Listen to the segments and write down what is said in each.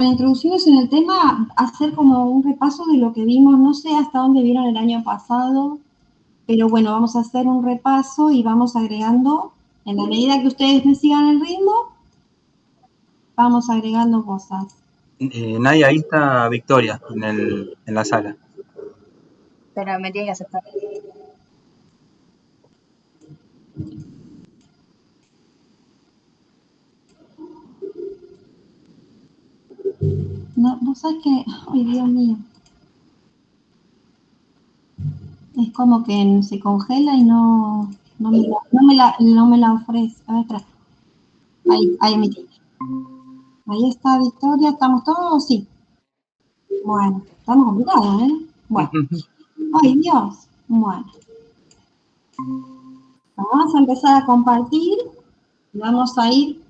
Para introducirnos en el tema, hacer como un repaso de lo que vimos, no sé hasta dónde vieron el año pasado, pero bueno, vamos a hacer un repaso y vamos agregando, en la medida que ustedes me sigan el ritmo, vamos agregando cosas. Nadia, ahí está Victoria en la sala. Pero me tiene que aceptar. No, vos sabés que, ay Dios mío, es como que se congela y no me la ofrece. A ver, espera. Ahí emití. Ahí está Victoria, ¿estamos todos? Sí. Bueno, estamos complicados, ¿eh? Bueno. Ay, Dios. Bueno. Vamos a empezar a compartir. Vamos a ir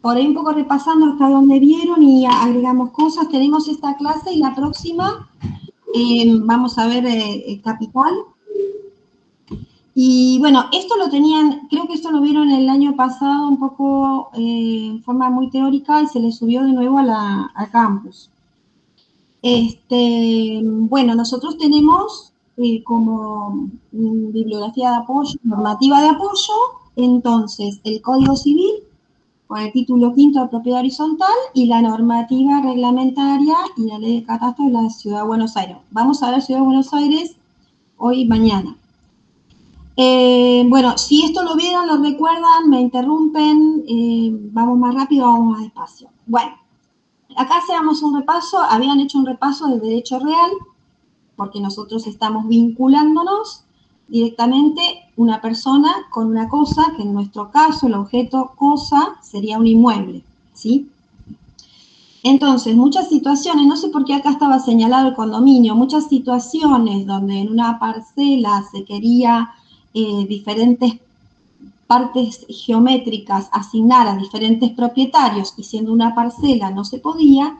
por ahí un poco repasando hasta donde vieron y agregamos cosas. Tenemos esta clase y la próxima vamos a ver Capital. Y bueno, esto lo tenían, creo que esto lo vieron el año pasado un poco en forma muy teórica y se le subió de nuevo al campus. Bueno, nosotros tenemos como bibliografía de apoyo, normativa de apoyo, entonces el Código Civil, con el título quinto de propiedad horizontal, y la normativa reglamentaria y la ley de catastro de la Ciudad de Buenos Aires. Vamos a ver Ciudad de Buenos Aires hoy y mañana. Bueno, si esto lo vieron, lo recuerdan, me interrumpen, vamos más rápido, vamos más despacio. Bueno. Acá hacíamos un repaso, habían hecho un repaso del derecho real, porque nosotros estamos vinculándonos directamente una persona con una cosa, que en nuestro caso el objeto cosa sería un inmueble, ¿sí? Entonces, muchas situaciones, no sé por qué acá estaba señalado el condominio, muchas situaciones donde en una parcela se quería diferentes partes geométricas asignar a diferentes propietarios y siendo una parcela no se podía,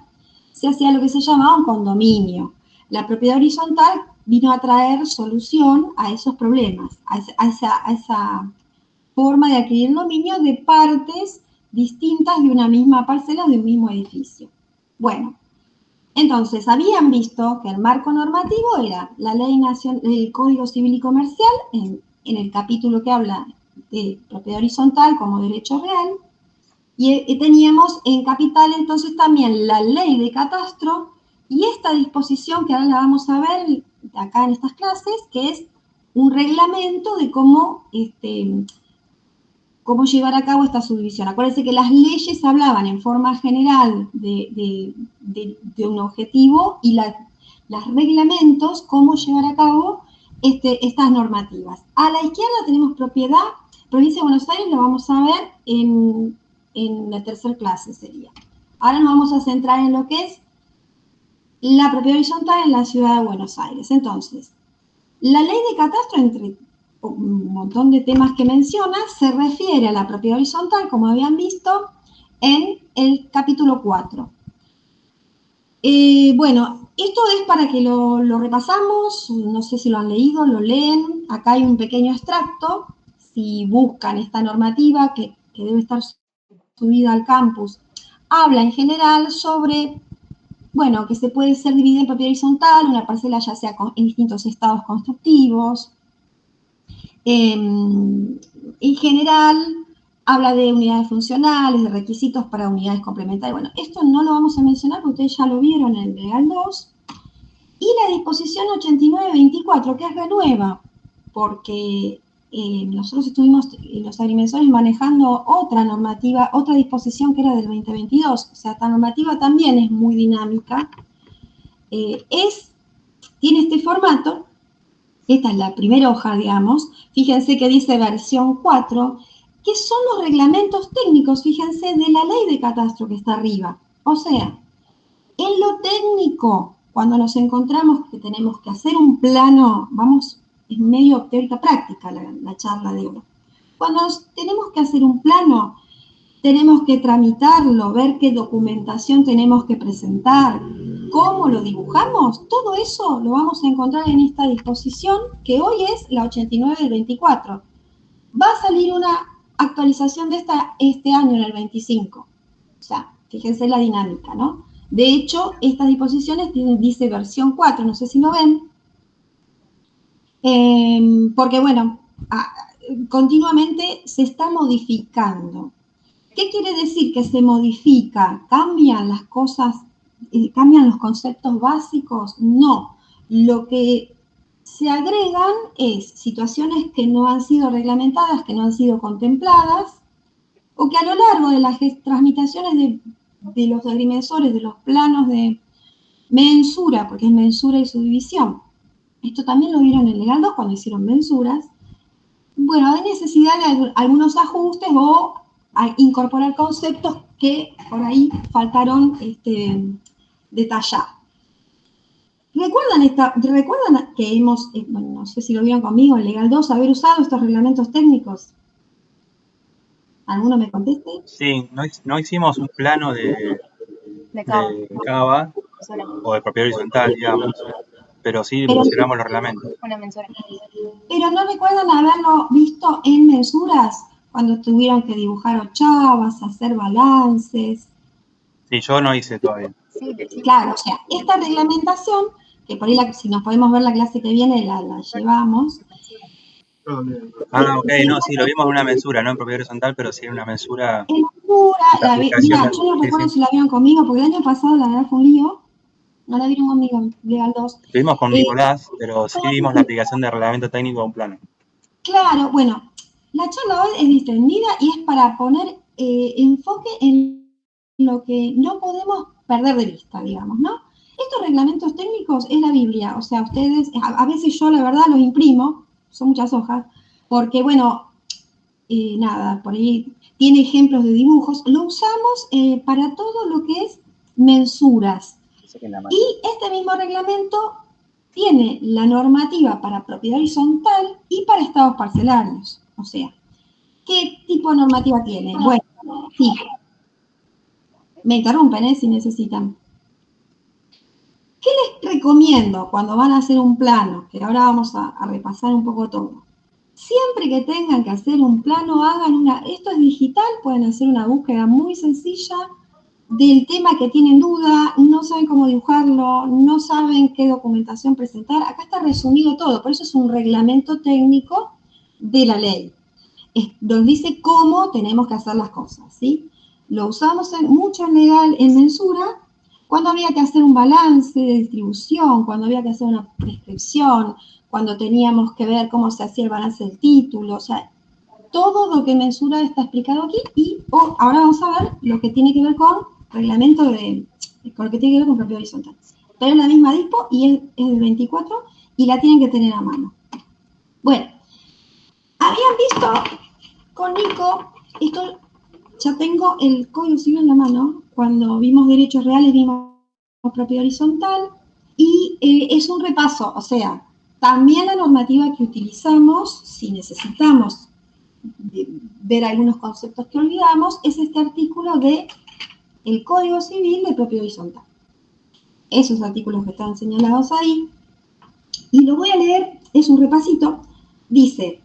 se hacía lo que se llamaba un condominio. La propiedad horizontal vino a traer solución a esos problemas, a esa forma de adquirir dominio de partes distintas de una misma parcela o de un mismo edificio. Bueno, entonces habían visto que el marco normativo era la Ley Nacional, el Código Civil y Comercial, en el capítulo que habla de propiedad horizontal como derecho real, y teníamos en capital entonces también la ley de catastro y esta disposición que ahora la vamos a ver acá en estas clases, que es un reglamento de cómo llevar a cabo esta subdivisión. Acuérdense que las leyes hablaban en forma general de un objetivo y los reglamentos, cómo llevar a cabo estas normativas. A la izquierda tenemos propiedad, provincia de Buenos Aires, lo vamos a ver en la tercera clase sería. Ahora nos vamos a centrar en lo que es la propiedad horizontal en la ciudad de Buenos Aires. Entonces, la ley de catastro, entre un montón de temas que menciona, se refiere a la propiedad horizontal, como habían visto, en el capítulo 4. Bueno, esto es para que lo repasamos, no sé si lo han leído, lo leen, acá hay un pequeño extracto, si buscan esta normativa que debe estar subida al campus, habla en general sobre, bueno, que se puede ser dividida en propiedad horizontal, una parcela ya sea en distintos estados constructivos. En general, habla de unidades funcionales, de requisitos para unidades complementarias. Bueno, esto no lo vamos a mencionar porque ustedes ya lo vieron en el Legal 2. Y la disposición 8924, que es renueva, porque nosotros estuvimos los agrimensores manejando otra normativa, otra disposición que era del 2022. O sea, esta normativa también es muy dinámica. Tiene este formato. Esta es la primera hoja, digamos. Fíjense que dice versión 4, que son los reglamentos técnicos, fíjense, de la ley de catastro que está arriba. O sea, en lo técnico, cuando nos encontramos que tenemos que hacer un plano, es medio teórica práctica la charla de hoy. Cuando tenemos que hacer un plano, tenemos que tramitarlo, ver qué documentación tenemos que presentar, cómo lo dibujamos, todo eso lo vamos a encontrar en esta disposición, que hoy es la 89 del 24. Va a salir una actualización de esta este año, en el 25. O sea, fíjense la dinámica, ¿no? De hecho, estas disposiciones dice versión 4, no sé si lo ven, porque bueno, continuamente se está modificando. ¿Qué quiere decir que se modifica? ¿Cambian las cosas? ¿Cambian los conceptos básicos? No. Lo que se agregan es situaciones que no han sido reglamentadas, que no han sido contempladas, o que a lo largo de las transmitaciones de los agrimensores, de los planos de mensura, porque es mensura y subdivisión. Esto también lo vieron en Legal 2 cuando hicieron mensuras. Bueno, hay necesidad de algunos ajustes o a incorporar conceptos que por ahí faltaron detallar. ¿Recuerdan que hemos, bueno, no sé si lo vieron conmigo, en Legal 2, haber usado estos reglamentos técnicos? ¿Alguno me conteste? Sí, no hicimos un plano de cava o de propiedad horizontal, digamos, pero sí mencionamos los reglamentos. Una mensura. Pero ¿no recuerdan haberlo visto en mensuras? Cuando tuvieron que dibujar ochavas, hacer balances. Sí, yo no hice todavía. Sí. Claro, o sea, esta reglamentación, que por ahí si nos podemos ver la clase que viene, la llevamos. Ok, no, sí, lo vimos en una mensura, no en propiedad horizontal, pero sí en una mensura. En mensura, mira, yo no recuerdo si la vieron conmigo, porque el año pasado la verdad fue un lío. No la vieron conmigo, Legal 2. Estuvimos con Nicolás, pero sí vimos la aplicación de reglamento técnico a un plano. Claro, bueno, la charla hoy es distendida y es para poner enfoque en lo que no podemos perder de vista, digamos, ¿no? Estos reglamentos técnicos es la Biblia, o sea, ustedes, a veces yo la verdad los imprimo, son muchas hojas, porque bueno, nada, por ahí tiene ejemplos de dibujos, lo usamos para todo lo que es mensuras. Y este mismo reglamento tiene la normativa para propiedad horizontal y para estados parcelarios. O sea, ¿qué tipo de normativa tiene? Bueno, sí. Me interrumpen, si necesitan. ¿Qué les recomiendo cuando van a hacer un plano? Que ahora vamos a repasar un poco todo. Siempre que tengan que hacer un plano, esto es digital, pueden hacer una búsqueda muy sencilla del tema que tienen duda, no saben cómo dibujarlo, no saben qué documentación presentar. Acá está resumido todo, por eso es un reglamento técnico de la ley. Nos dice cómo tenemos que hacer las cosas, ¿sí? Lo usamos mucho en legal, en mensura, cuando había que hacer un balance de distribución, cuando había que hacer una prescripción, cuando teníamos que ver cómo se hacía el balance del título, o sea, todo lo que mensura está explicado aquí y ahora vamos a ver lo que tiene que ver con reglamento con lo que tiene que ver con propiedad horizontal. Pero es la misma dispo y es del 24 y la tienen que tener a mano. Bueno, habían visto con Nico, esto ya tengo el Código Civil en la mano, cuando vimos derechos reales vimos propiedad horizontal y es un repaso, o sea, también la normativa que utilizamos, si necesitamos ver algunos conceptos que olvidamos, es este artículo de el Código Civil de propiedad horizontal. Esos artículos que están señalados ahí, y lo voy a leer, es un repasito, dice,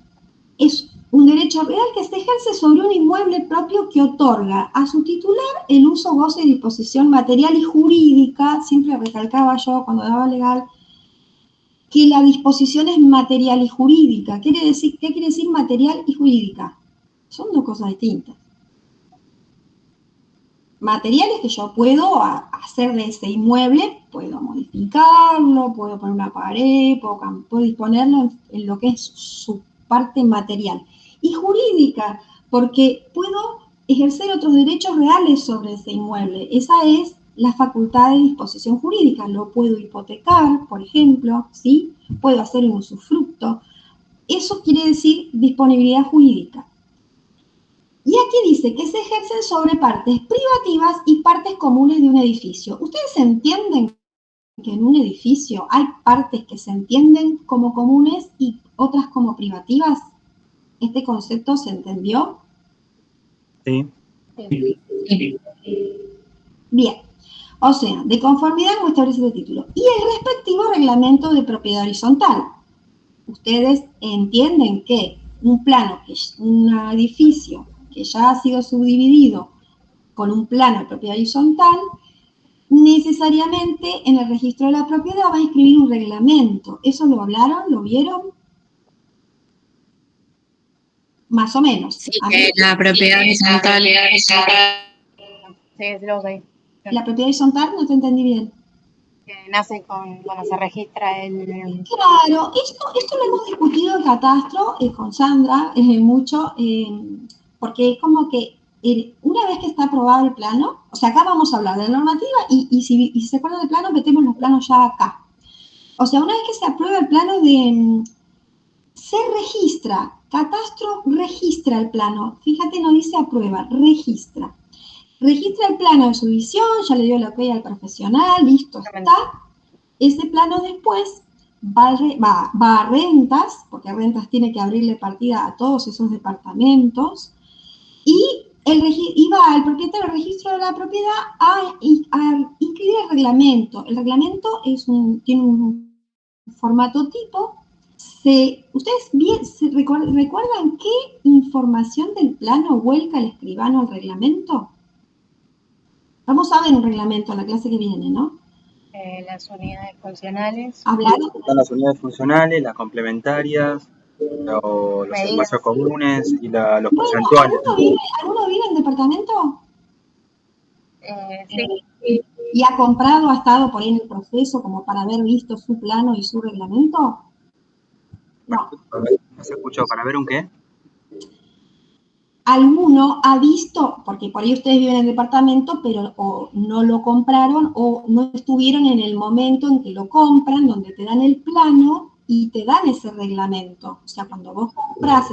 es un derecho real que se ejerce sobre un inmueble propio que otorga a su titular el uso, goce y disposición material y jurídica, siempre recalcaba yo cuando daba legal, que la disposición es material y jurídica. ¿Qué quiere decir material y jurídica? Son dos cosas distintas. Materiales que yo puedo hacer de ese inmueble, puedo modificarlo, puedo poner una pared, puedo disponerlo en lo que es su parte material. Y jurídica, porque puedo ejercer otros derechos reales sobre ese inmueble. Esa es la facultad de disposición jurídica. Lo puedo hipotecar, por ejemplo, ¿sí? Puedo hacer un usufructo. Eso quiere decir disponibilidad jurídica. Y aquí dice que se ejercen sobre partes privativas y partes comunes de un edificio. ¿Ustedes entienden que en un edificio hay partes que se entienden como comunes y otras como privativas? ¿Este concepto se entendió? Sí. Bien. O sea, de conformidad como establece el título. Y el respectivo reglamento de propiedad horizontal. Ustedes entienden que un plano, un edificio que ya ha sido subdividido con un plano de propiedad horizontal, necesariamente en el registro de la propiedad va a inscribir un reglamento. ¿Eso lo hablaron? ¿Lo vieron? Más o menos. Sí, que la propiedad horizontal. Sí, lo que La propiedad horizontal no te entendí bien. que nace cuando se registra el... Claro, esto lo hemos discutido en Catastro con Sandra mucho, porque es como que una vez que está aprobado el plano, o sea, acá vamos a hablar de la normativa y si se acuerdan del plano, metemos los planos ya acá. O sea, una vez que se aprueba el plano se registra, Catastro registra el plano, fíjate, no dice aprueba, registra. Registra el plano de su visión, ya le dio el ok al profesional, listo, está. Ese plano después va a rentas, porque rentas tiene que abrirle partida a todos esos departamentos, y va el propietario del registro de la propiedad a inscribir el reglamento. El reglamento tiene un formato tipo. ¿Ustedes recuerdan qué información del plano vuelca el escribano al reglamento? Vamos a ver un reglamento en la clase que viene, ¿no? Las unidades funcionales. ¿Hablaron? Están las unidades funcionales, las complementarias, los espacios comunes y los porcentuales. ¿Alguno vive en departamento? Sí. ¿Y ha comprado, ha estado por ahí en el proceso como para haber visto su plano y su reglamento? No. ¿No se escuchó? ¿Para ver un qué? Alguno ha visto, porque por ahí ustedes viven en el departamento, pero o no lo compraron o no estuvieron en el momento en que lo compran, donde te dan el plano y te dan ese reglamento. O sea, cuando vos compras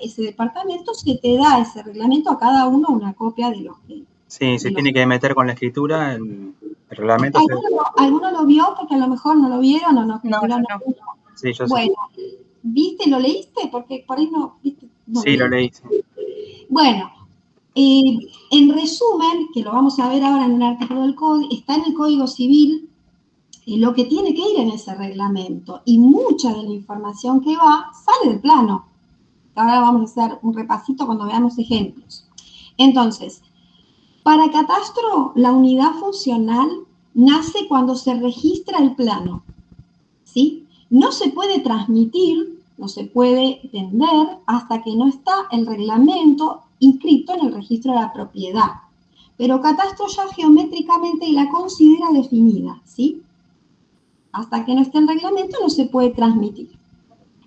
ese departamento, se te da ese reglamento a cada uno una copia de los que... Sí, se tiene que meter con la escritura el reglamento. ¿Alguno lo vio? Porque a lo mejor no lo vieron o no. No. Sí, yo bueno, sí. ¿Viste? ¿Lo leíste? Porque por ahí no... ¿viste? No sí, lo leí. Sí. Bueno, en resumen, que lo vamos a ver ahora en un artículo del código, está en el Código Civil lo que tiene que ir en ese reglamento. Y mucha de la información que va sale del plano. Ahora vamos a hacer un repasito cuando veamos ejemplos. Entonces, para Catastro, la unidad funcional nace cuando se registra el plano. ¿Sí? No se puede transmitir, no se puede vender hasta que no está el reglamento inscrito en el registro de la propiedad. Pero Catastro ya geométricamente la considera definida, ¿sí? Hasta que no esté el reglamento no se puede transmitir.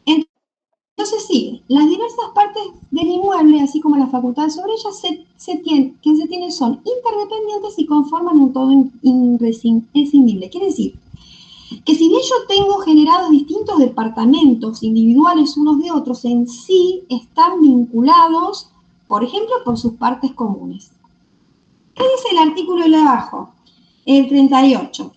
Entonces sí, las diversas partes del inmueble, así como la facultad sobre ellas, se tienen son interdependientes y conforman un todo imprescindible. Quiere decir que si bien yo tengo generados distintos departamentos individuales unos de otros, en sí están vinculados, por ejemplo, por sus partes comunes. ¿Qué dice el artículo de abajo? El 38.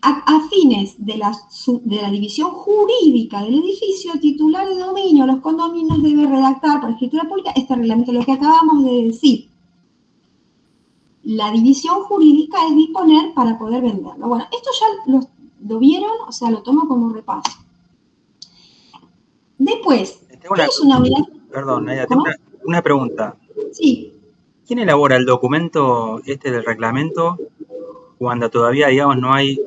A fines de la división jurídica del edificio, titular de dominio, los condominios debe redactar por escritura pública este reglamento, lo que acabamos de decir. La división jurídica es disponer para poder venderlo. Bueno, esto ya lo vieron, o sea, lo tomo como un repaso. Después, ¿qué es una unidad? Perdón, Nadia, tengo una pregunta. Sí. ¿Quién elabora el documento del reglamento cuando todavía, digamos, no hay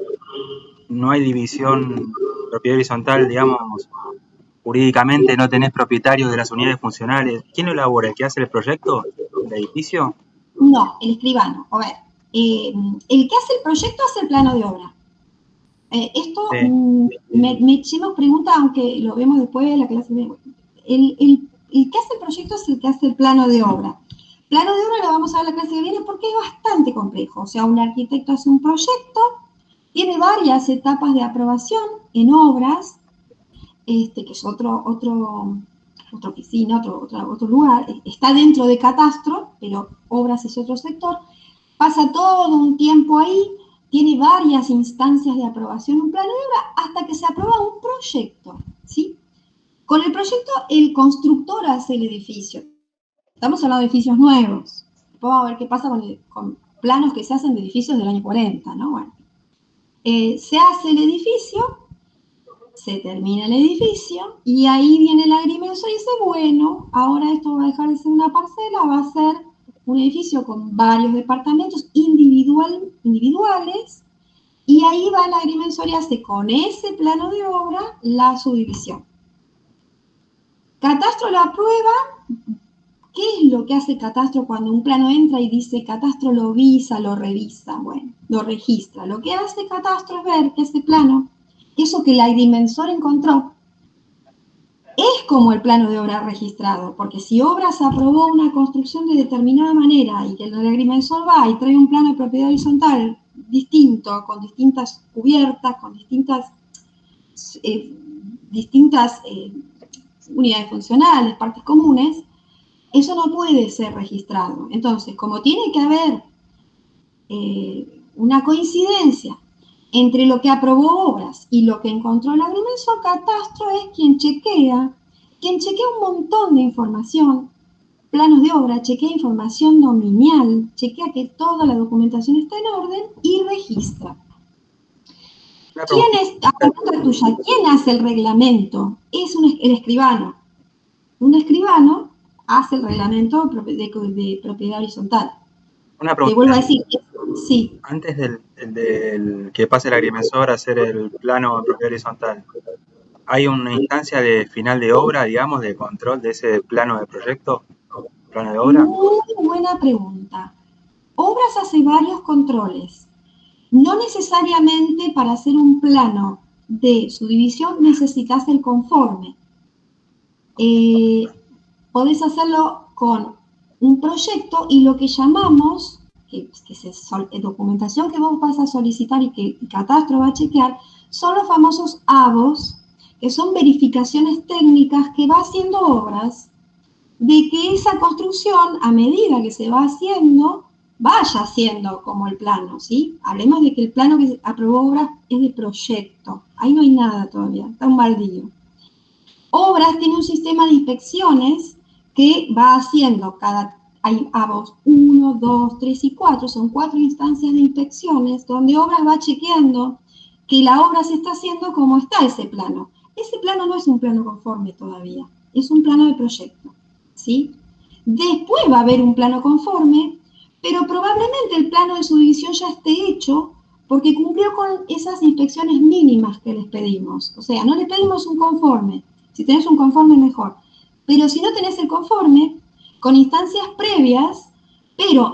división propiedad horizontal, digamos, jurídicamente no tenés propietarios de las unidades funcionales? ¿Quién lo elabora? ¿El que hace el proyecto del edificio? No, el escribano. A ver, el que hace el proyecto hace el plano de obra. Esto sí. Me echemos preguntas, aunque lo vemos después de la clase de... El que hace el proyecto es el que hace el plano de obra. Plano de obra lo vamos a ver en la clase que viene porque es bastante complejo. O sea, un arquitecto hace un proyecto, tiene varias etapas de aprobación en obras, que es otra oficina, otro lugar, está dentro de Catastro, pero obras es otro sector, pasa todo un tiempo ahí, tiene varias instancias de aprobación, un plano de obra, hasta que se aprueba un proyecto, ¿sí? Con el proyecto, el constructor hace el edificio. Estamos hablando de edificios nuevos. Vamos a ver qué pasa con planos que se hacen de edificios del año 40, ¿no? Bueno, se hace el edificio, se termina el edificio, y ahí viene el agrimensor y dice, bueno, ahora esto va a dejar de ser una parcela, va a ser un edificio con varios departamentos individuales, y ahí va la agrimensor y hace con ese plano de obra la subdivisión. Catastro lo aprueba. ¿Qué es lo que hace Catastro cuando un plano entra y dice Catastro lo visa, lo revisa? Bueno, lo registra. Lo que hace Catastro es ver que ese plano, eso que el agrimensor encontró, es como el plano de obra registrado, porque si Obras aprobó una construcción de determinada manera y que el agrimensor va y trae un plano de propiedad horizontal distinto, con distintas cubiertas, con distintas unidades funcionales, partes comunes, eso no puede ser registrado. Entonces, como tiene que haber una coincidencia entre lo que aprobó Obras y lo que encontró el agrimensor, Catastro es quien chequea un montón de información, planos de obra, chequea información dominial, chequea que toda la documentación está en orden y registra. ¿Quién hace el reglamento? Es el escribano. Un escribano hace el reglamento de propiedad horizontal. Una pregunta. Te vuelvo a decir, sí. Antes del que pase el agrimensor a hacer el plano de propiedad horizontal, ¿hay una instancia de final de obra, digamos, de control de ese plano de proyecto, plano de obra? Muy buena pregunta. Obras hace varios controles. No necesariamente para hacer un plano de subdivisión necesitas el conforme. Podés hacerlo con un proyecto y lo que llamamos, documentación que vos vas a solicitar y que Catastro va a chequear, son los famosos ABOS, que son verificaciones técnicas que va haciendo Obras de que esa construcción, a medida que se va haciendo, vaya haciendo como el plano, ¿sí? Hablemos de que el plano que aprobó Obras es de proyecto. Ahí no hay nada todavía, está un baldío. Obras tiene un sistema de inspecciones que va haciendo hay ABOS 1, 2, 3 y 4, son 4 instancias de inspecciones donde Obras va chequeando que la obra se está haciendo como está ese plano. Ese plano no es un plano conforme todavía, es un plano de proyecto, ¿sí? Después va a haber un plano conforme, pero probablemente el plano de subdivisión ya esté hecho porque cumplió con esas inspecciones mínimas que les pedimos. O sea, no les pedimos un conforme. Si tenés un conforme, mejor. Pero si no tenés el conforme, con instancias previas, pero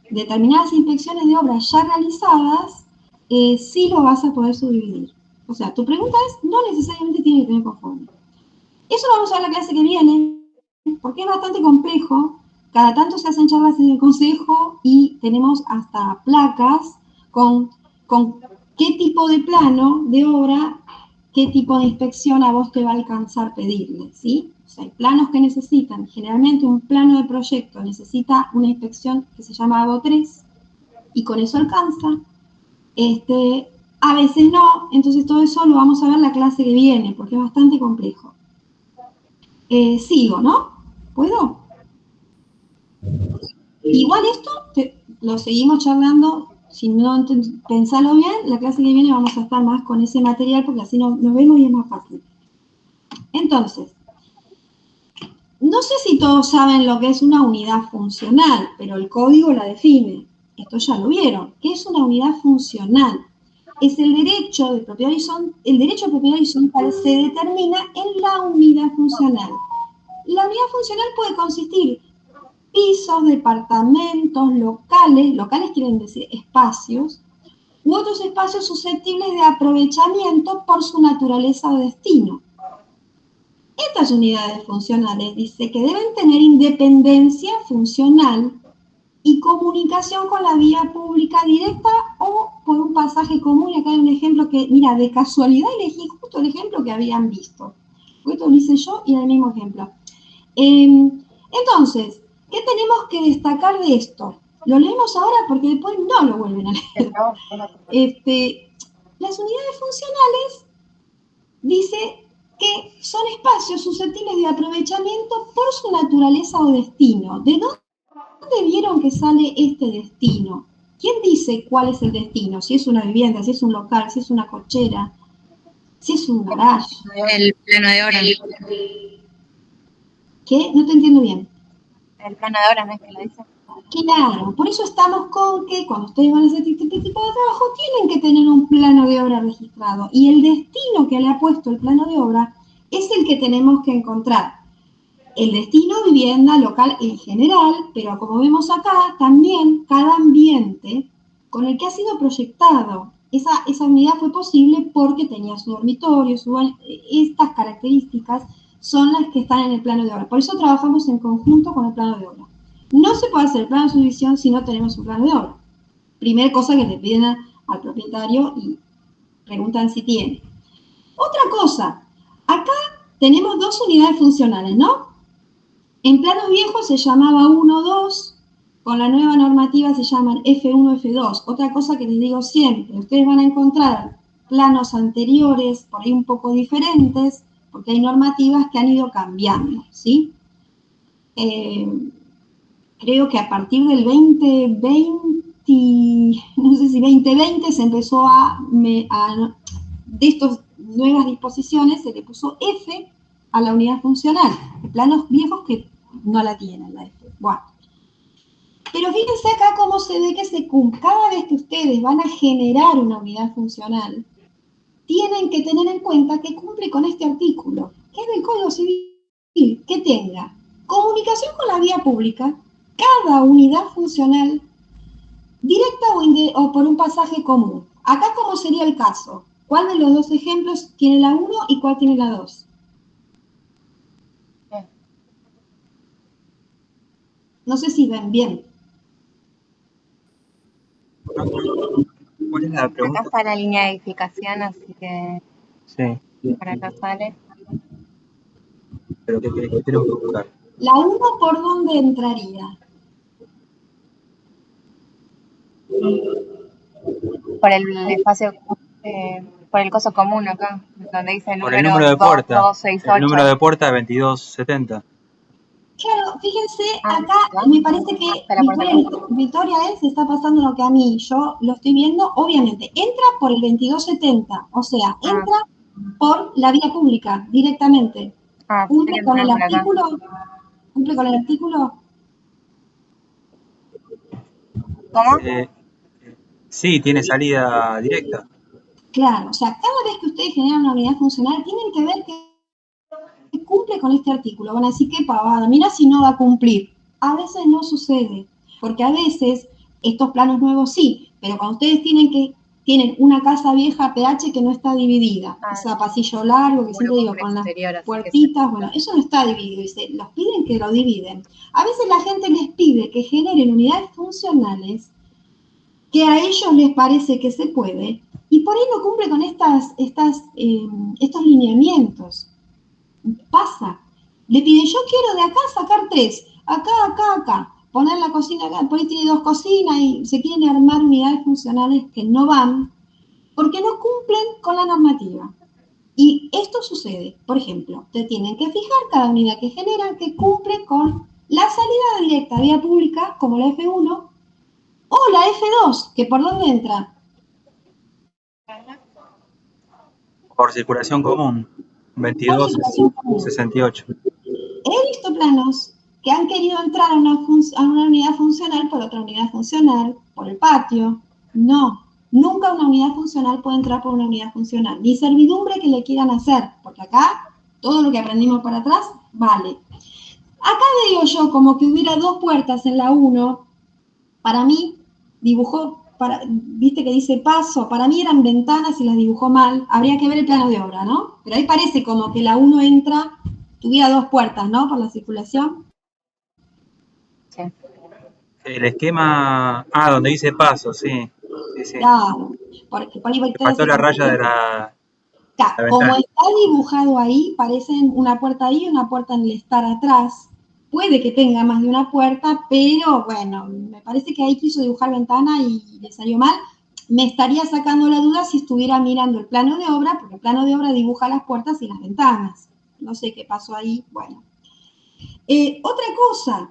determinadas inspecciones de obras ya realizadas, sí lo vas a poder subdividir. O sea, tu pregunta es, no necesariamente tiene que tener conforme. Eso lo vamos a ver en la clase que viene, porque es bastante complejo. Cada tanto se hacen charlas en el consejo y tenemos hasta placas con qué tipo de plano de obra, qué tipo de inspección a vos te va a alcanzar pedirle, ¿sí? O sea, hay planos que necesitan, generalmente un plano de proyecto necesita una inspección que se llama ABO 3 y con eso alcanza. A veces no, entonces todo eso lo vamos a ver en la clase que viene, porque es bastante complejo. Sigo, ¿no? ¿Puedo? Igual esto lo seguimos charlando, si no pensalo bien, la clase que viene vamos a estar más con ese material porque así nos vemos y es más fácil. Entonces, no sé si todos saben lo que es una unidad funcional, pero el código la define. Esto ya lo vieron. ¿Qué es una unidad funcional? Es el derecho de propiedad horizontal se determina en la unidad funcional. La unidad funcional puede consistir pisos, departamentos, locales quieren decir espacios, u otros espacios susceptibles de aprovechamiento por su naturaleza o destino. Estas unidades funcionales dice que deben tener independencia funcional y comunicación con la vía pública directa o por un pasaje común. Y acá hay un ejemplo que, mira, de casualidad elegí justo el ejemplo que habían visto. Esto lo hice yo y era el mismo ejemplo. Entonces, ¿qué tenemos que destacar de esto? Lo leemos ahora porque después no lo vuelven a leer. Las unidades funcionales dice que son espacios susceptibles de aprovechamiento por su naturaleza o destino. ¿De dónde vieron que sale este destino? ¿Quién dice cuál es el destino? Si es una vivienda, si es un local, si es una cochera, si es un garage. El plano de obra. ¿Qué? No te entiendo bien. El plano de obra no es que lo dice. Claro, por eso estamos con que cuando ustedes van a hacer este tipo de trabajo tienen que tener un plano de obra registrado y el destino que le ha puesto el plano de obra es el que tenemos que encontrar. El destino vivienda local en general, pero como vemos acá, también cada ambiente con el que ha sido proyectado. Esa unidad fue posible porque tenía su dormitorio, estas características son las que están en el plano de obra. Por eso trabajamos en conjunto con el plano de obra. No se puede hacer el plano de subdivisión si no tenemos un plano de obra. Primera cosa que le piden al propietario y preguntan si tiene. Otra cosa, acá tenemos dos unidades funcionales, ¿no? En planos viejos se llamaba 1, 2, con la nueva normativa se llaman F1, F2. Otra cosa que les digo siempre, ustedes van a encontrar planos anteriores, por ahí un poco diferentes, porque hay normativas que han ido cambiando, ¿sí? Creo que a partir del 2020, no sé si 2020 se empezó de estas nuevas disposiciones se le puso F a la unidad funcional. De planos viejos que no la tienen, la F. Bueno. Pero fíjense acá cómo se ve que se cumple. Cada vez que ustedes van a generar una unidad funcional, tienen que tener en cuenta que cumple con este artículo, que es del Código Civil, que tenga comunicación con la vía pública, cada unidad funcional, directa o por un pasaje común. Acá, ¿cómo sería el caso? ¿Cuál de los dos ejemplos tiene la 1 y cuál tiene la 2? No sé si ven bien. ¿Cuál es la pregunta? Acá está la línea de edificación, así que Sí, por acá sale. pero ¿qué tenemos que buscar? La 1, ¿por dónde entraría? Por el espacio, por el coso común acá, donde dice Por el número de número puerta. 2268. El número de puerta 2270. Claro, fíjense, Ah, acá ¿no? me parece que Espera, por Victoria se está pasando lo que a mí, yo lo estoy viendo, obviamente, entra por el 2270, o sea, entra por la vía pública directamente. ¿Cumple con el artículo? ¿Cumple con el artículo? ¿Cómo? Sí, tiene salida directa. Claro, o sea, cada vez que ustedes generan una unidad funcional, tienen que ver que cumple con este artículo. Van a decir, qué pavada, mira si no va a cumplir. A veces no sucede, porque a veces estos planos nuevos sí, pero cuando ustedes tienen una casa vieja PH que no está dividida, o sea, pasillo largo, que siempre digo, con las puertitas, bueno, eso no está dividido, y los piden que lo dividen. A veces la gente les pide que generen unidades funcionales que a ellos les parece que se puede, y por ahí no cumple con estos lineamientos. Pasa. Le piden, yo quiero de acá sacar 3, acá, poner la cocina acá, por ahí tiene 2 cocinas y se quieren armar unidades funcionales que no van porque no cumplen con la normativa. Y esto sucede, por ejemplo, te tienen que fijar cada unidad que genera que cumple con la salida directa vía pública, como la F1, o la F2, que por dónde entra. Por circulación común. 2268. He visto planos que han querido entrar a una unidad funcional por otra unidad funcional, por el patio. No, nunca una unidad funcional puede entrar por una unidad funcional, ni servidumbre que le quieran hacer, porque acá todo lo que aprendimos para atrás vale. Acá digo yo, como que hubiera 2 puertas en la 1, para mí dibujó, viste que dice paso, para mí eran ventanas y las dibujó mal, habría que ver el plano de obra, ¿no? Pero ahí parece como que la 1 entra, tuviera 2 puertas, ¿no? Por la circulación. Sí. El esquema, donde dice paso, sí. Sí. Claro, porque por ahí faltó la raya de la como está dibujado ahí, parecen una puerta ahí y una puerta en el estar atrás. Puede que tenga más de una puerta, pero bueno, me parece que ahí quiso dibujar ventana y le salió mal. Me estaría sacando la duda si estuviera mirando el plano de obra, porque el plano de obra dibuja las puertas y las ventanas. No sé qué pasó ahí, bueno. Otra cosa,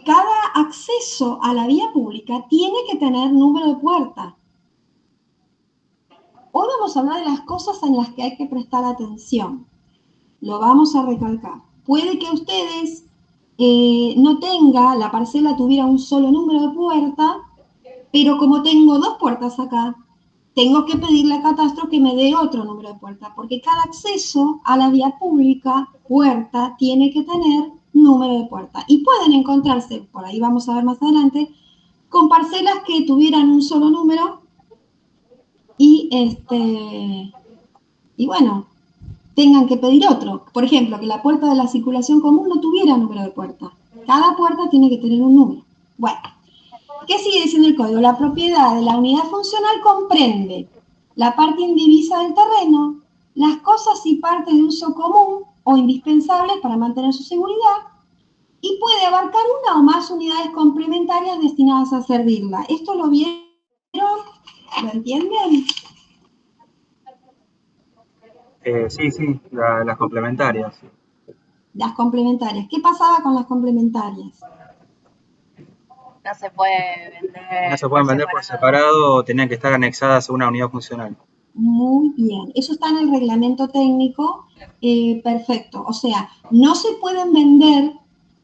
cada acceso a la vía pública tiene que tener número de puerta. Hoy vamos a hablar de las cosas en las que hay que prestar atención. Lo vamos a recalcar. Puede que ustedes no tenga, la parcela tuviera un solo número de puerta, pero como tengo 2 puertas acá, tengo que pedirle a Catastro que me dé otro número de puerta, porque cada acceso a la vía pública, puerta, tiene que tener número de puerta. Y pueden encontrarse, por ahí vamos a ver más adelante, con parcelas que tuvieran un solo número y bueno, tengan que pedir otro. Por ejemplo, que la puerta de la circulación común no tuviera número de puerta. Cada puerta tiene que tener un número. Bueno, ¿qué sigue diciendo el código? La propiedad de la unidad funcional comprende la parte indivisa del terreno, las cosas y partes de uso común o indispensables para mantener su seguridad y puede abarcar una o más unidades complementarias destinadas a servirla. ¿Esto lo vieron? ¿Lo entienden? Sí, las complementarias. Las complementarias. ¿Qué pasaba con las complementarias? No se puede vender No se pueden vender por separado o tenían que estar anexadas a una unidad funcional. Muy bien. Eso está en el reglamento técnico. Perfecto. O sea, no se pueden vender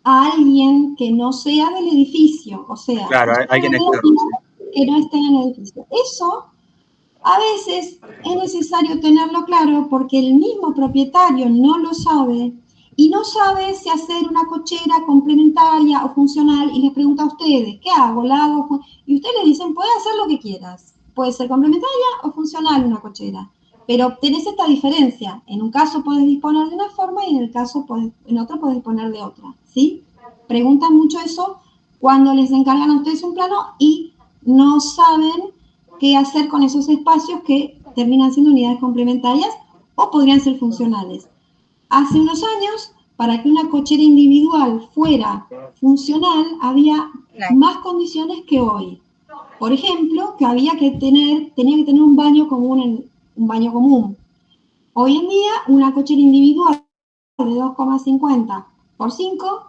a alguien que no sea del edificio. O sea, Claro, alguien externo. que no esté en el edificio. Eso a veces es necesario tenerlo claro porque el mismo propietario no lo sabe y no sabe si hacer una cochera complementaria o funcional y les pregunta a ustedes, ¿qué hago? ¿La hago? Y ustedes le dicen, puedes hacer lo que quieras. Puede ser complementaria o funcional una cochera. Pero tenés esta diferencia. En un caso podés disponer de una forma y en otro podés disponer de otra. ¿Sí? Preguntan mucho eso cuando les encargan a ustedes un plano y no saben qué hacer con esos espacios que terminan siendo unidades complementarias o podrían ser funcionales. Hace unos años, para que una cochera individual fuera funcional, había más condiciones que hoy. Por ejemplo, que tenía que tener un baño común. Hoy en día, una cochera individual de 2,50 por 5,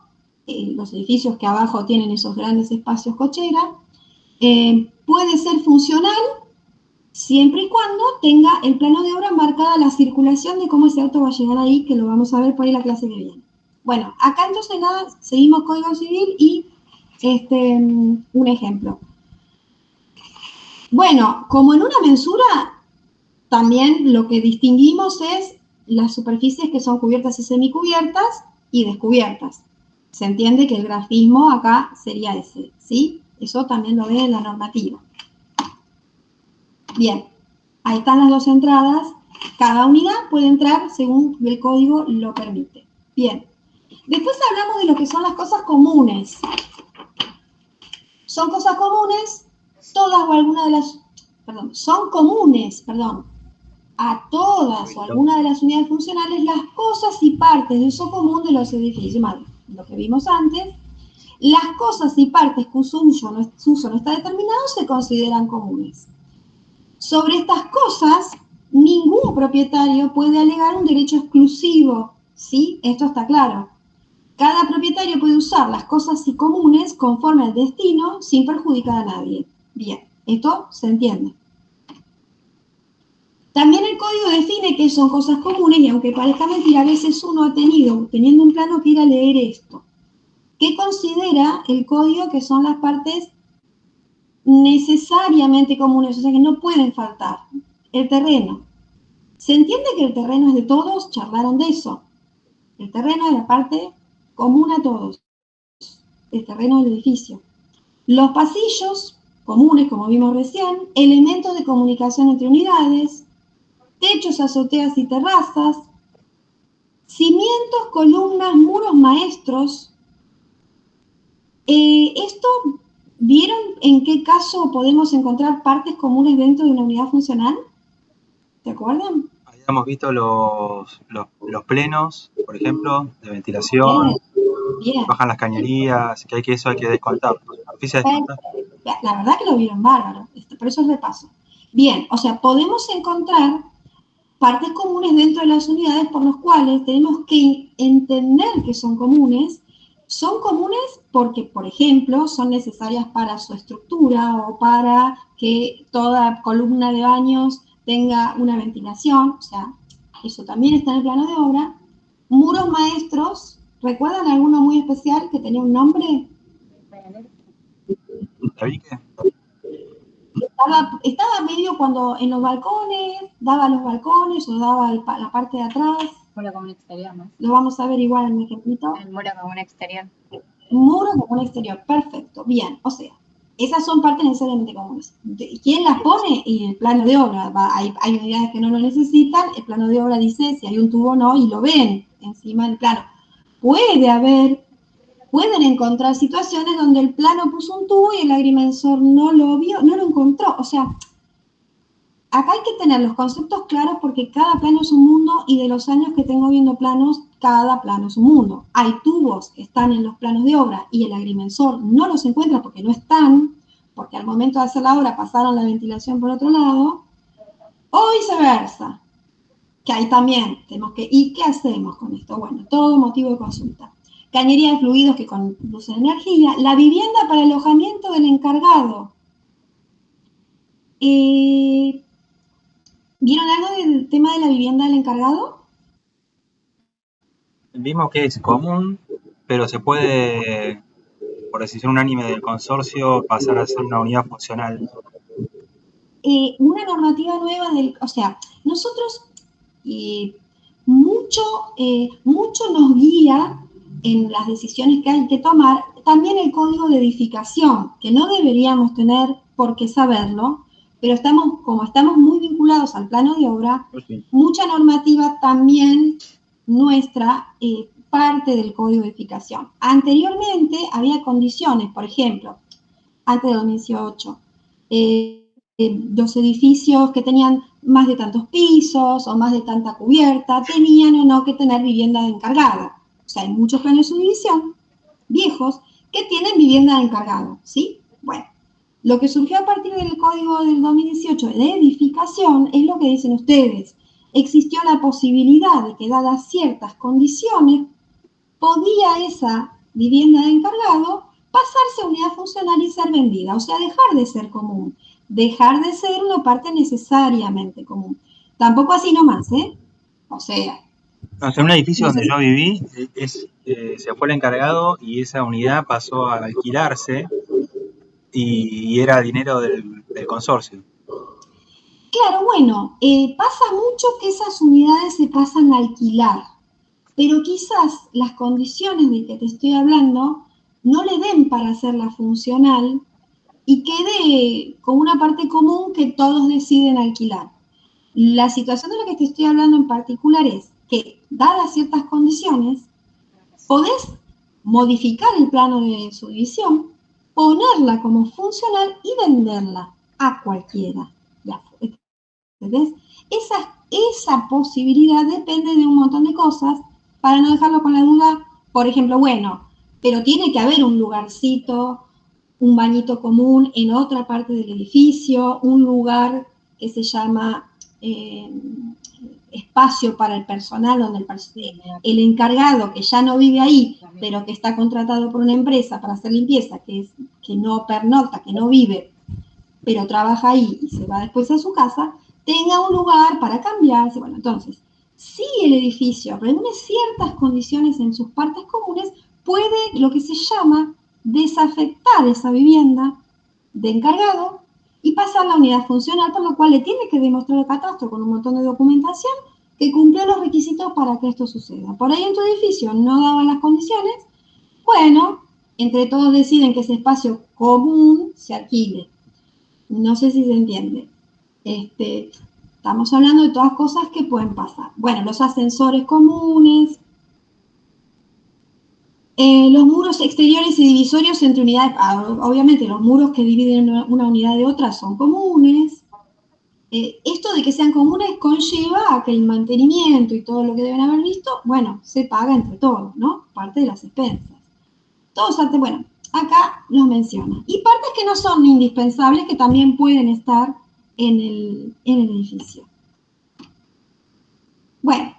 los edificios que abajo tienen esos grandes espacios cochera, puede ser funcional siempre y cuando tenga el plano de obra marcada la circulación de cómo ese auto va a llegar ahí, que lo vamos a ver por ahí la clase que viene. Bueno, acá entonces nada, seguimos Código Civil y un ejemplo. Bueno, como en una mensura, también lo que distinguimos es las superficies que son cubiertas y semicubiertas y descubiertas. Se entiende que el grafismo acá sería ese, ¿sí? Eso también lo ve en la normativa. Bien, ahí están las dos entradas. Cada unidad puede entrar según el código lo permite. Bien, después hablamos de lo que son las cosas comunes. Son cosas comunes, todas o alguna de las, son comunes, a todas o alguna de las unidades funcionales las cosas y partes de uso común de los edificios, lo que vimos antes. Las cosas y partes cuyo uso no está determinado se consideran comunes. Sobre estas cosas, ningún propietario puede alegar un derecho exclusivo, ¿sí? Esto está claro. Cada propietario puede usar las cosas comunes conforme al destino sin perjudicar a nadie. Bien, esto se entiende. También el código define qué son cosas comunes y aunque parezca mentira, a veces uno ha teniendo un plano que ir a leer esto. ¿Qué considera el código que son las partes necesariamente comunes, o sea que no pueden faltar? El terreno. ¿Se entiende que el terreno es de todos? Charlaron de eso. El terreno es la parte común a todos. El terreno del edificio. Los pasillos comunes, como vimos recién, elementos de comunicación entre unidades, techos, azoteas y terrazas, cimientos, columnas, muros maestros. ¿Esto vieron en qué caso podemos encontrar partes comunes dentro de una unidad funcional? ¿Se acuerdan? Habíamos visto los plenos, por ejemplo, de ventilación, Bien. bajan las cañerías, eso hay que descontar. La verdad que lo vieron bárbaro, por eso es repaso. Bien, o sea, podemos encontrar partes comunes dentro de las unidades por los cuales tenemos que entender que son comunes. Son comunes porque, por ejemplo, son necesarias para su estructura o para que toda columna de baños tenga una ventilación, o sea, eso también está en el plano de obra. Muros maestros ¿Recuerdan alguno muy especial que tenía un nombre? ¿Tabique? Estaba medio cuando en los balcones, daba los balcones o daba la parte de atrás. Muro común exterior, ¿no? Lo vamos a ver igual en mi ejemplito. El muro común exterior. Muro común exterior, perfecto, bien, o sea, esas son partes necesariamente comunes. ¿Quién las pone? Y el plano de obra, hay unidades que no lo necesitan, el plano de obra dice si hay un tubo o no, y lo ven encima del plano. Pueden encontrar situaciones donde el plano puso un tubo y el agrimensor no lo vio, no lo encontró, o sea, acá hay que tener los conceptos claros porque cada plano es un mundo y de los años que tengo viendo planos, cada plano es un mundo. Hay tubos que están en los planos de obra y el agrimensor no los encuentra porque no están, porque al momento de hacer la obra pasaron la ventilación por otro lado, o viceversa, que ahí también tenemos que, ¿y qué hacemos con esto? Bueno, todo motivo de consulta. Cañería de fluidos que conducen energía, la vivienda para alojamiento del encargado. ¿Vieron algo del tema de la vivienda del encargado? Vimos que es común, pero se puede, por decisión unánime del consorcio, pasar a ser una unidad funcional. Una normativa nueva o sea, nosotros mucho nos guía en las decisiones que hay que tomar también el código de edificación, que no deberíamos tener por qué saberlo, pero como estamos muy vinculados al plano de obra, mucha normativa también nuestra parte del código de edificación. Anteriormente había condiciones, por ejemplo, antes de 2018, los edificios que tenían más de tantos pisos o más de tanta cubierta tenían o no que tener vivienda de encargado. O sea, hay muchos planes de subdivisión viejos que tienen vivienda de encargado, ¿sí? Bueno, lo que surgió a partir del código del 2018 de edificación es lo que dicen ustedes. Existió la posibilidad de que, dadas ciertas condiciones, podía esa vivienda de encargado pasarse a unidad funcional y ser vendida, o sea, dejar de ser común, dejar de ser una parte necesariamente común. Tampoco así nomás, ¿eh? O sea, en un edificio donde yo viví, se fue el encargado y esa unidad pasó a alquilarse y era dinero del consorcio. Claro, bueno, pasa mucho que esas unidades se pasan a alquilar, pero quizás las condiciones de que te estoy hablando no le den para hacerla funcional y quede con una parte común que todos deciden alquilar. La situación de la que te estoy hablando en particular es que, dadas ciertas condiciones, podés modificar el plano de subdivisión, ponerla como funcional y venderla a cualquiera. ¿Entendés? Esa posibilidad depende de un montón de cosas para no dejarlo con la duda. Por ejemplo, bueno, pero tiene que haber un lugarcito, un bañito común en otra parte del edificio, un lugar que se llama espacio para el personal, donde el encargado que ya no vive ahí, pero que está contratado por una empresa para hacer limpieza, que no pernocta, que no vive, pero trabaja ahí y se va después a su casa, tenga un lugar para cambiarse. Bueno, entonces, si el edificio reúne ciertas condiciones en sus partes comunes, puede lo que se llama desafectar esa vivienda de encargado y pasar a la unidad funcional, por lo cual le tiene que demostrar el catastro con un montón de documentación que cumplió los requisitos para que esto suceda. Por ahí en tu edificio no daban las condiciones, bueno, entre todos deciden que ese espacio común se alquile. No sé si se entiende. Estamos hablando de todas cosas que pueden pasar. Bueno, los ascensores comunes, los muros exteriores y divisorios entre unidades. Obviamente, los muros que dividen una unidad de otra son comunes. Esto de que sean comunes conlleva a que el mantenimiento y todo lo que deben haber visto, bueno, se paga entre todos, ¿no? Parte de las expensas. Todos antes, bueno, acá los menciona. Y partes que no son indispensables, que también pueden estar en el edificio. Bueno,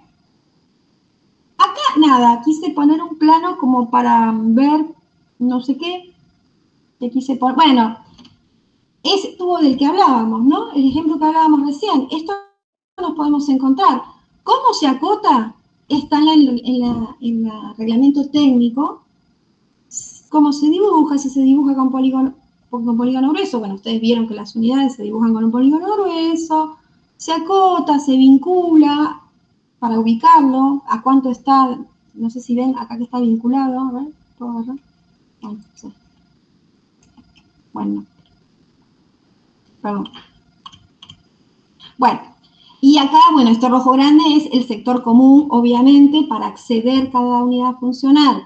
acá nada, quise poner un plano como para ver no sé qué. Te quise poner, bueno, ese tubo del que hablábamos, ¿no? El ejemplo que hablábamos recién. Esto nos podemos encontrar. ¿Cómo se acota? está en el reglamento técnico, cómo se dibuja, si se dibuja con polígono grueso, bueno, ustedes vieron que las unidades se dibujan con un polígono grueso, se acota, se vincula para ubicarlo, a cuánto está, no sé si ven acá que está vinculado, a ver, ¿puedo agarrar? Bueno, sí. Bueno, perdón. Bueno, y acá, bueno, este rojo grande es el sector común, obviamente, para acceder cada unidad funcional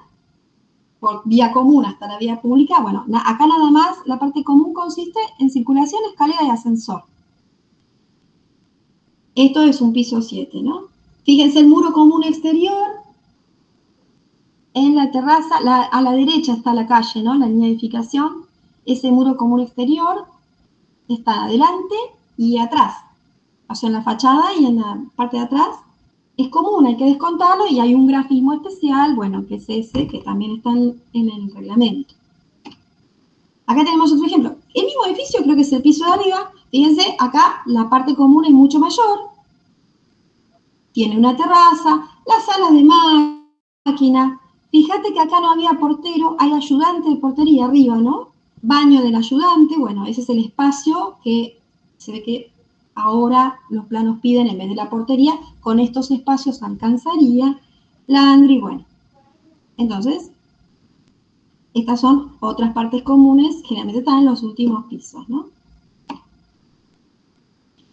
por vía común hasta la vía pública. Bueno, acá nada más la parte común consiste en circulación, escalera y ascensor. Esto es un piso 7, ¿no? Fíjense el muro común exterior. En la terraza, a la derecha está la calle, ¿no? La línea de edificación. Ese muro común exterior está adelante y atrás. O sea, en la fachada y en la parte de atrás. Es común, hay que descontarlo y hay un grafismo especial, bueno, que es ese, que también está en el reglamento. Acá tenemos otro ejemplo. El mismo edificio, creo que es el piso de arriba. Fíjense, acá la parte común es mucho mayor. Tiene una terraza, las salas de máquina. Fíjate que acá no había portero, hay ayudante de portería arriba, ¿no? Baño del ayudante, bueno, ese es el espacio que se ve que ahora los planos piden en vez de la portería. Con estos espacios alcanzaría landry, bueno. Entonces, estas son otras partes comunes, generalmente están en los últimos pisos, ¿no?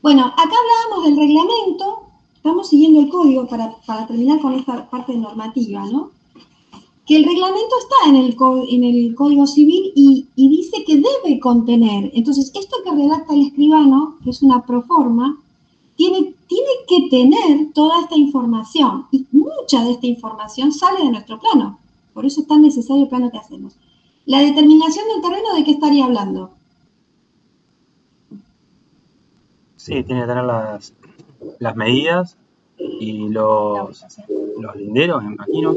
Bueno, acá hablábamos del reglamento, estamos siguiendo el código para terminar con esta parte normativa, ¿no? Que el reglamento está en el Código Civil y dice que debe contener. Entonces, esto que redacta el escribano, que es una proforma, tiene que tener toda esta información. Y mucha de esta información sale de nuestro plano. Por eso es tan necesario el plano que hacemos. La determinación del terreno, ¿de qué estaría hablando? Sí, tiene que tener las medidas y los linderos, me imagino.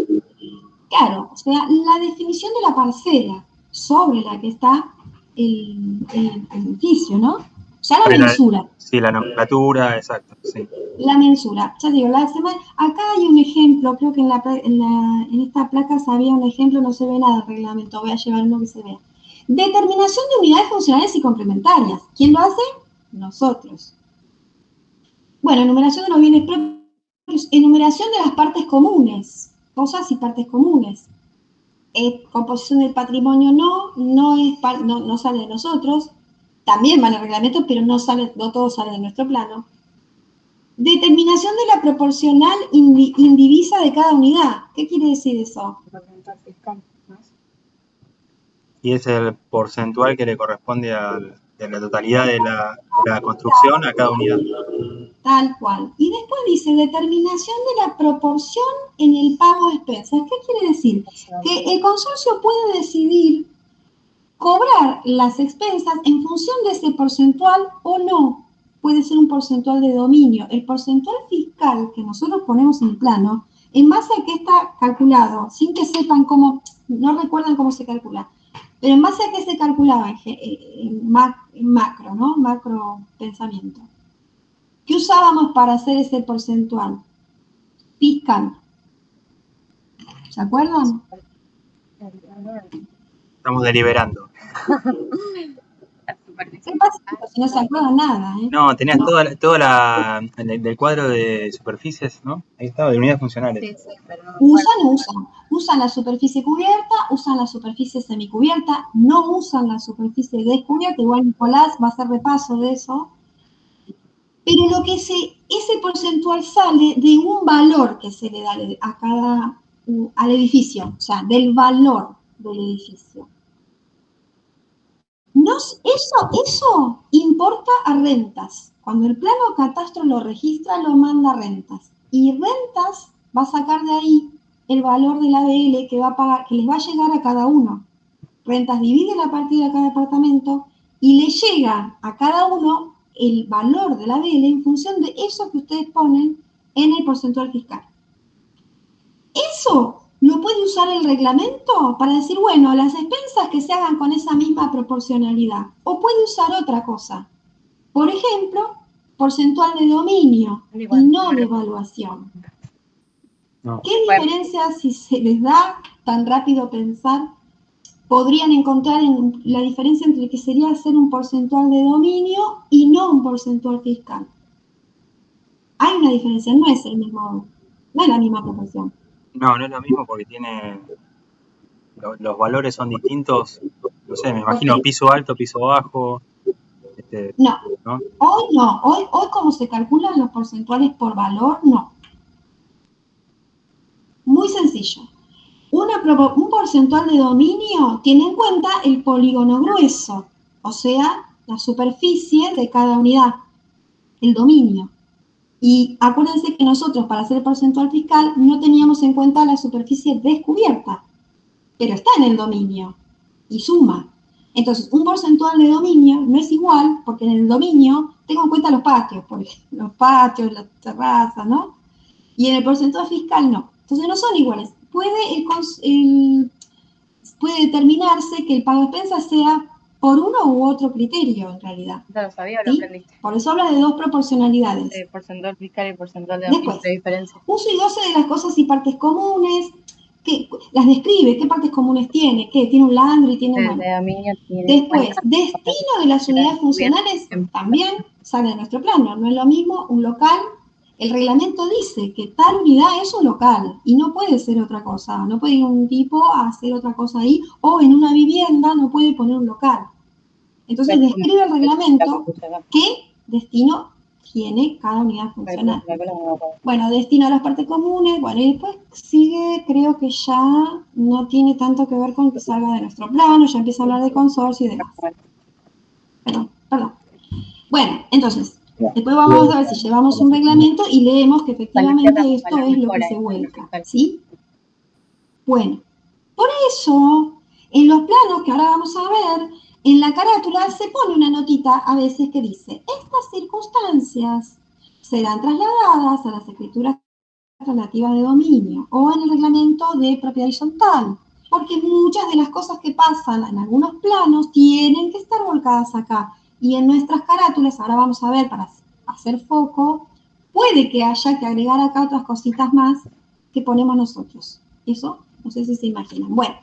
Claro, o sea, la definición de la parcela sobre la que está el edificio, ¿no? Ya la mensura. Sí, la nomenclatura, exacto, sí. La mensura, ya digo, acá hay un ejemplo, creo que en esta placa había un ejemplo, no se ve nada del reglamento, voy a llevar uno que se vea. Determinación de unidades funcionales y complementarias. ¿Quién lo hace? Nosotros. Bueno, enumeración de los bienes propios, enumeración de las partes comunes, cosas y partes comunes. Composición del patrimonio no sale de nosotros, también van al reglamento, pero no todo sale de nuestro plano. Determinación de la proporcional indivisa de cada unidad. ¿Qué quiere decir eso? Y es el porcentual que le corresponde de la totalidad de la construcción a cada unidad. Tal cual. Y después dice determinación de la proporción en el pago de expensas. ¿Qué quiere decir? Que el consorcio puede decidir cobrar las expensas en función de ese porcentual o no. Puede ser un porcentual de dominio. El porcentual fiscal que nosotros ponemos en el plano, en base a qué está calculado, sin que sepan cómo, no recuerdan cómo se calcula, pero en base a qué se calculaba en macro, ¿no? Macro pensamiento. ¿Qué usábamos para hacer ese porcentual? Fiscal. ¿Se acuerdan? Estamos deliberando. ¿Qué pasa? Si no se acuerdan nada, ¿eh? No, tenías toda del cuadro de superficies, ¿no? Ahí estaba, de unidades funcionales. Sí, pero no. Usan la superficie cubierta, usan la superficie semicubierta, no usan la superficie descubierta, igual Nicolás va a hacer repaso de eso. Pero ese porcentual sale de un valor que se le da al edificio, o sea, del valor del edificio. Eso importa a rentas. Cuando el plano catastro lo registra, lo manda a rentas. Y rentas va a sacar de ahí el valor de la ABL que va a pagar, que les va a llegar a cada uno. Rentas divide la partida a cada departamento y le llega a cada uno el valor de la ABL en función de eso que ustedes ponen en el porcentual fiscal. Eso lo puede usar el reglamento para decir, bueno, las expensas que se hagan con esa misma proporcionalidad. O puede usar otra cosa. Por ejemplo, porcentual de dominio y no de evaluación. No. ¿Qué diferencias, si se les da tan rápido pensar, podrían encontrar en la diferencia entre que sería hacer un porcentual de dominio y no un porcentual fiscal? Hay una diferencia, no es la misma proporción. No es lo mismo porque los valores son distintos. No sé, me imagino Ok. piso alto, piso bajo. No, ¿No? hoy como se calculan los porcentuales por valor, no. Muy sencillo. Un porcentual de dominio tiene en cuenta el polígono grueso, o sea, la superficie de cada unidad, el dominio. Y acuérdense que nosotros para hacer el porcentual fiscal no teníamos en cuenta la superficie descubierta, pero está en el dominio y suma. Entonces, un porcentual de dominio no es igual, porque en el dominio tengo en cuenta los patios, por ejemplo, los patios, las terrazas, ¿no? Y en el porcentual fiscal no. Entonces no son iguales. Puede determinarse que el pago de expensas sea por uno u otro criterio, en realidad. ¿No lo sabía o lo ¿Sí? aprendiste? Por eso habla de dos proporcionalidades. Porcentual fiscal y porcentual de Después, diferencia. uso y goce de las cosas y partes comunes, que las describe, qué partes comunes tiene, que tiene un landry, tiene, El bueno. de dominio tiene Después, destino de las unidades funcionales también sale de nuestro plano. No es lo mismo un local. El reglamento dice que tal unidad es un local y no puede ser otra cosa. No puede ir un tipo a hacer otra cosa ahí, o en una vivienda no puede poner un local. Entonces describe el reglamento qué destino tiene cada unidad funcional. Bueno, destino a las partes comunes, bueno, y después sigue, creo que ya no tiene tanto que ver con que salga de nuestro plano, ya empieza a hablar de consorcio y demás. Perdón. Bueno, entonces, después vamos a ver si llevamos un reglamento y leemos que efectivamente esto es lo que se vuelca, ¿sí? Bueno, por eso, en los planos que ahora vamos a ver, en la carátula se pone una notita a veces que dice, estas circunstancias serán trasladadas a las escrituras relativas de dominio o en el reglamento de propiedad horizontal, porque muchas de las cosas que pasan en algunos planos tienen que estar volcadas acá. Y en nuestras carátulas, ahora vamos a ver para hacer foco, puede que haya que agregar acá otras cositas más que ponemos nosotros. Eso, no sé si se imaginan. Bueno,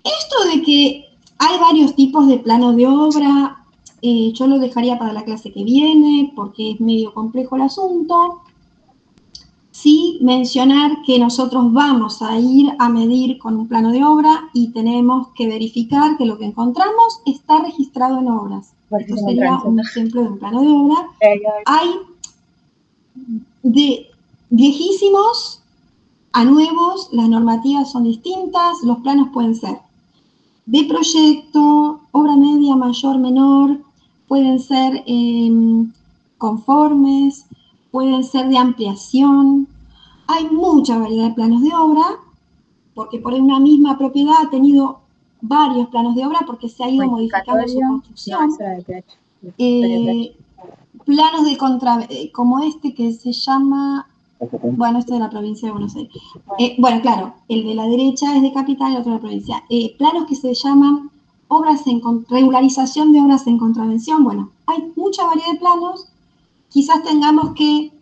esto de que hay varios tipos de planos de obra, yo lo dejaría para la clase que viene, porque es medio complejo el asunto. Sí, mencionar que nosotros vamos a ir a medir con un plano de obra y tenemos que verificar que lo que encontramos está registrado en obras. Esto sería un ejemplo de un plano de obra. Hay de viejísimos a nuevos, las normativas son distintas, los planos pueden ser de proyecto, obra media, mayor, menor, pueden ser conformes, pueden ser de ampliación. Hay mucha variedad de planos de obra, porque por una misma propiedad ha tenido varios planos de obra porque se ha ido modificando su construcción. Planos de como este que se llama, bueno, este de la provincia de Buenos Aires. Bueno, claro, el de la derecha es de Capital y el otro de la provincia. Planos que se llaman regularización de obras en contravención. Bueno, hay mucha variedad de planos. Quizás tengamos que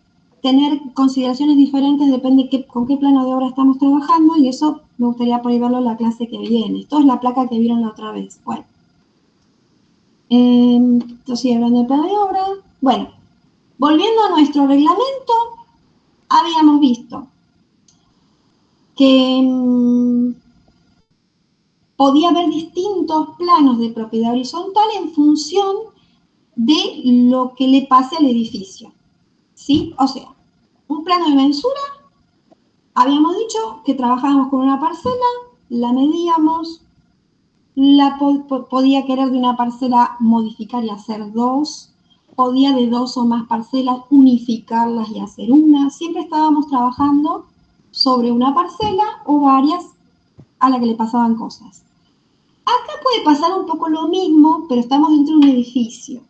tener consideraciones diferentes, depende con qué plano de obra estamos trabajando, y eso me gustaría por ahí verlo en la clase que viene. Esto es la placa que vieron la otra vez. Bueno, esto sigue hablando de plano de obra. Bueno, volviendo a nuestro reglamento, habíamos visto que podía haber distintos planos de propiedad horizontal en función de lo que le pase al edificio, ¿sí? O sea, un plano de mensura, habíamos dicho que trabajábamos con una parcela, la medíamos, podía querer de una parcela modificar y hacer dos, podía de dos o más parcelas unificarlas y hacer una. Siempre estábamos trabajando sobre una parcela o varias a la que le pasaban cosas. Acá puede pasar un poco lo mismo, pero estamos dentro de un edificio.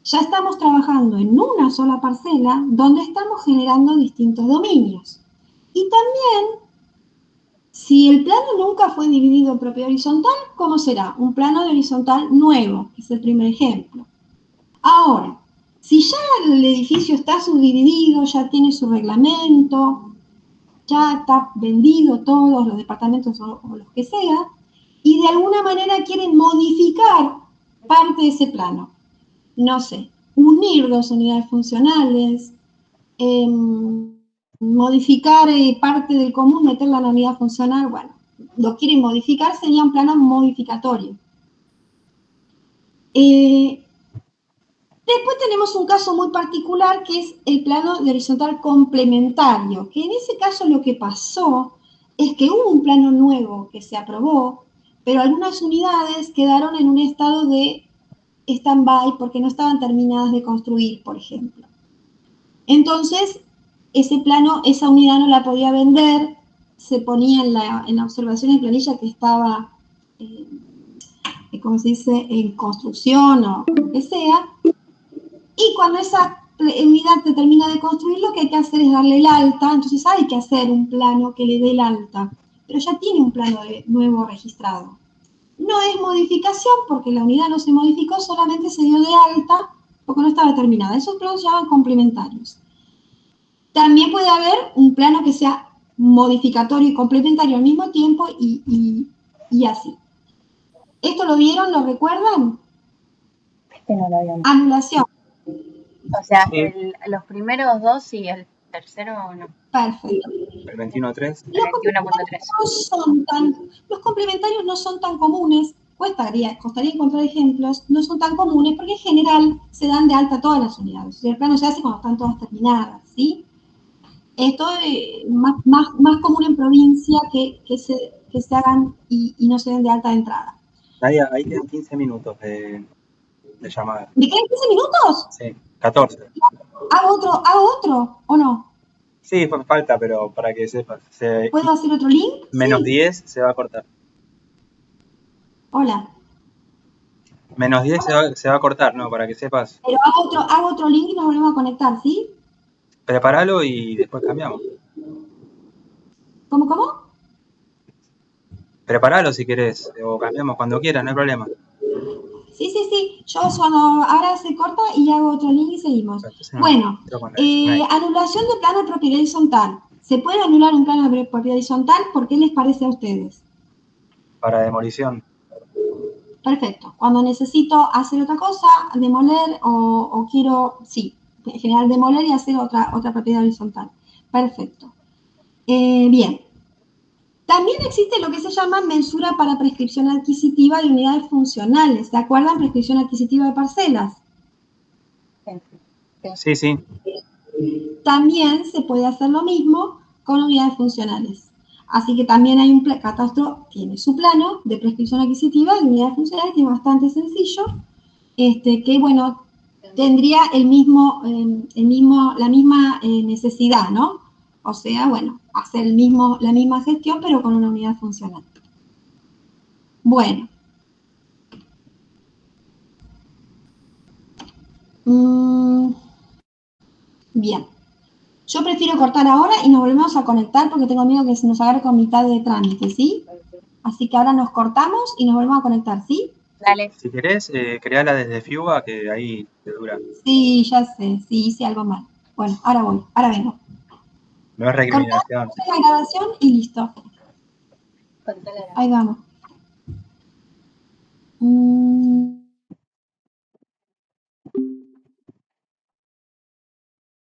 Ya estamos trabajando en una sola parcela donde estamos generando distintos dominios. Y también, si el plano nunca fue dividido en propiedad horizontal, ¿cómo será? Un plano de horizontal nuevo, que es el primer ejemplo. Ahora, si ya el edificio está subdividido, ya tiene su reglamento, ya está vendido todos los departamentos o los que sea, y de alguna manera quieren modificar parte de ese plano. No sé, unir dos unidades funcionales, modificar parte del común, meterla en la unidad funcional, bueno, lo quieren modificar, sería un plano modificatorio. Después tenemos un caso muy particular que es el plano de horizontal complementario, que en ese caso lo que pasó es que hubo un plano nuevo que se aprobó, pero algunas unidades quedaron en un estado de stand-by porque no estaban terminadas de construir, por ejemplo. Entonces, ese plano, esa unidad no la podía vender, se ponía en la observación de planilla que estaba, ¿cómo se dice?, en construcción o lo que sea, y cuando esa unidad te termina de construir, lo que hay que hacer es darle el alta, entonces hay que hacer un plano que le dé el alta, pero ya tiene un plano nuevo registrado. No es modificación porque la unidad no se modificó, solamente se dio de alta porque no estaba terminada. Esos planos se llaman complementarios. También puede haber un plano que sea modificatorio y complementario al mismo tiempo y así. ¿Esto lo vieron? ¿Lo recuerdan? Este no lo habíamos. Anulación. O sea, Sí. los primeros dos y el tercero no. Perfecto. El 21.3. El 21.3. Los complementarios no son tan comunes, costaría encontrar ejemplos, no son tan comunes porque en general se dan de alta todas las unidades. El plano se hace cuando están todas terminadas, ¿sí? Esto es más común en provincia que se hagan y no se den de alta de entrada. Ahí quedan 15 minutos de llamada. ¿Me quedan 15 minutos? Sí, 14. ¿Hago otro o no? Sí, falta, pero para que sepas. ¿Puedo hacer otro link? Menos Sí. 10 se va a cortar. Hola. Menos 10 se va a cortar, ¿no? Para que sepas. Pero hago otro link y nos volvemos a conectar, ¿sí? Prepáralo y después cambiamos. ¿Cómo? Prepáralo si querés, o cambiamos cuando quieras, no hay problema. Sí. Yo ahora se corta y hago otro link y seguimos. Entonces, no, Bueno, anulación de plano de propiedad horizontal. ¿Se puede anular un plano de propiedad horizontal? ¿Por qué les parece a ustedes? Para demolición. Perfecto. Cuando necesito hacer otra cosa, demoler o quiero, sí, en general demoler y hacer otra propiedad horizontal. Perfecto. Bien. También existe lo que se llama mensura para prescripción adquisitiva de unidades funcionales. ¿Se acuerdan? Prescripción adquisitiva de parcelas. Sí. También se puede hacer lo mismo con unidades funcionales. Así que también hay catastro, tiene su plano de prescripción adquisitiva de unidades funcionales, que es bastante sencillo, que bueno, tendría la misma necesidad, ¿no? O sea, bueno, hacer la misma gestión, pero con una unidad funcional. Bueno. Bien. Yo prefiero cortar ahora y nos volvemos a conectar porque tengo miedo que se nos agarre con mitad de trámite, ¿sí? Así que ahora nos cortamos y nos volvemos a conectar, ¿sí? Dale. Si querés, creala desde Fuga, que ahí te dura. Sí, ya sé, sí, hice algo mal. Bueno, ahora vengo. No es recriminación. Cortamos la grabación y listo. Ahí vamos.